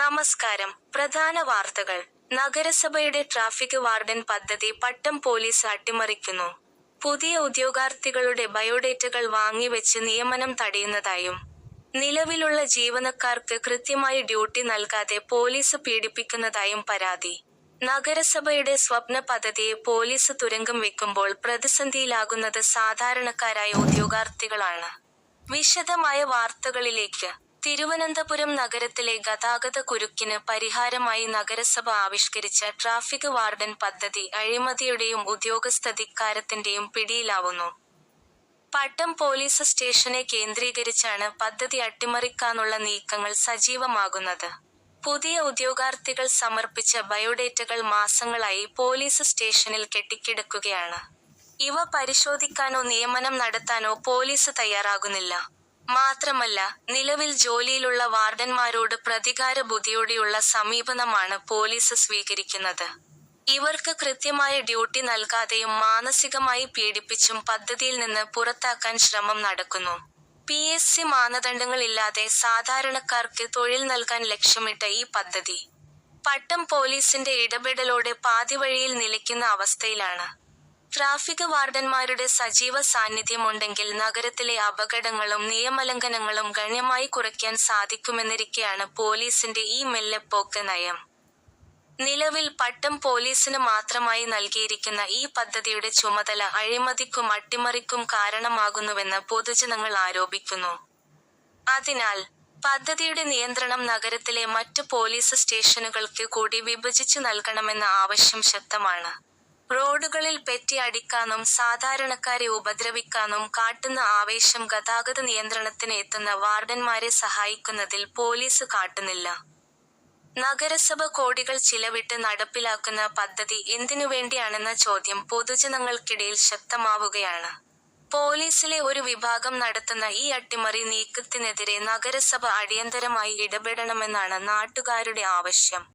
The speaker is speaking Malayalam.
നമസ്കാരം. പ്രധാന വാർത്തകൾ. നഗരസഭയുടെ ട്രാഫിക് വാർഡൻ പദ്ധതി പട്ടം പോലീസ് അട്ടിമറിക്കുന്നു. പുതിയ ഉദ്യോഗാർത്ഥികളുടെ ബയോഡേറ്റകൾ വാങ്ങിവെച്ച് നിയമനം തടയുന്നതായും നിലവിലുള്ള ജീവനക്കാർക്ക് കൃത്യമായി ഡ്യൂട്ടി നൽകാതെ പോലീസ് പീഡിപ്പിക്കുന്നതായും പരാതി. നഗരസഭയുടെ സ്വപ്ന പദ്ധതിയെ പോലീസ് തുരങ്കം വെക്കുമ്പോൾ പ്രതിസന്ധിയിലാകുന്നത് സാധാരണക്കാരായ ഉദ്യോഗാർത്ഥികളാണ്. വിശദമായ വാർത്തകളിലേക്ക്. തിരുവനന്തപുരം നഗരത്തിലെ ഗതാഗത കുരുക്കിന് പരിഹാരമായി നഗരസഭ ആവിഷ്കരിച്ച ട്രാഫിക് വാർഡൻ പദ്ധതി അഴിമതിയുടെയും ഉദ്യോഗസ്ഥധിക്കാരത്തിന്റെയും പിടിയിലാവുന്നു. പട്ടം പോലീസ് സ്റ്റേഷനെ കേന്ദ്രീകരിച്ചാണ് പദ്ധതി അട്ടിമറിക്കാനുള്ള നീക്കങ്ങൾ സജീവമാകുന്നത്. പുതിയ ഉദ്യോഗാർത്ഥികൾ സമർപ്പിച്ച ബയോഡേറ്റകൾ മാസങ്ങളായി പോലീസ് സ്റ്റേഷനിൽ കെട്ടിക്കിടക്കുകയാണ്. ഇവ പരിശോധിക്കാനോ നിയമനം നടത്താനോ പോലീസ് തയ്യാറാകുന്നില്ല. മാത്രമല്ല, നിലവിൽ ജോലിയിലുള്ള വാർഡന്മാരോട് പ്രതികാര ബുദ്ധിയോടെയുള്ള സമീപനമാണ് പോലീസ് സ്വീകരിക്കുന്നത്. ഇവർക്ക് കൃത്യമായ ഡ്യൂട്ടി നൽകാതെയും മാനസികമായി പീഡിപ്പിച്ചും പദ്ധതിയിൽ നിന്ന് പുറത്താക്കാൻ ശ്രമം നടക്കുന്നു. PSC മാനദണ്ഡങ്ങളില്ലാതെ സാധാരണക്കാർക്ക് തൊഴിൽ നൽകാൻ ലക്ഷ്യമിട്ട ഈ പദ്ധതി പട്ടം പോലീസിന്റെ ഇടപെടലോടെ പാതിവഴിയിൽ നിലയ്ക്കുന്ന അവസ്ഥയിലാണ്. ട്രാഫിക് വാർഡന്മാരുടെ സജീവ സാന്നിധ്യമുണ്ടെങ്കിൽ നഗരത്തിലെ അപകടങ്ങളും നിയമലംഘനങ്ങളും ഗണ്യമായി കുറയ്ക്കാൻ സാധിക്കുമെന്നിരിക്കെയാണ് പോലീസിന്റെ ഈ മെല്ലെപ്പോക്ക് നയം. നിലവിൽ പട്ടം പോലീസിന് മാത്രമായി നൽകിയിരിക്കുന്ന ഈ പദ്ധതിയുടെ ചുമതല അഴിമതിക്കും അട്ടിമറിക്കും കാരണമാകുന്നുവെന്ന് പൊതുജനങ്ങൾ ആരോപിക്കുന്നു. അതിനാൽ പദ്ധതിയുടെ നിയന്ത്രണം നഗരത്തിലെ മറ്റു പോലീസ് സ്റ്റേഷനുകൾക്ക് കൂടി വിഭജിച്ചു നൽകണമെന്ന ആവശ്യം ശക്തമാണ്. റോഡുകളിൽ പെറ്റി അടിക്കാനും സാധാരണക്കാരെ ഉപദ്രവിക്കാനും കാട്ടുന്ന ആവേശം ഗതാഗത നിയന്ത്രണത്തിന് എത്തുന്ന വാർഡന്മാരെ സഹായിക്കുന്നതിൽ പോലീസ് കാട്ടുന്നില്ല. നഗരസഭ കോടികൾ ചിലവിട്ട് നടപ്പിലാക്കുന്ന പദ്ധതി എന്തിനുവേണ്ടിയാണെന്ന ചോദ്യം പൊതുജനങ്ങൾക്കിടയിൽ ശക്തമാവുകയാണ്. പോലീസിലെ ഒരു വിഭാഗം നടത്തുന്ന ഈ അട്ടിമറി നീക്കത്തിനെതിരെ നഗരസഭ അടിയന്തരമായി ഇടപെടണമെന്നാണ് നാട്ടുകാരുടെ ആവശ്യം.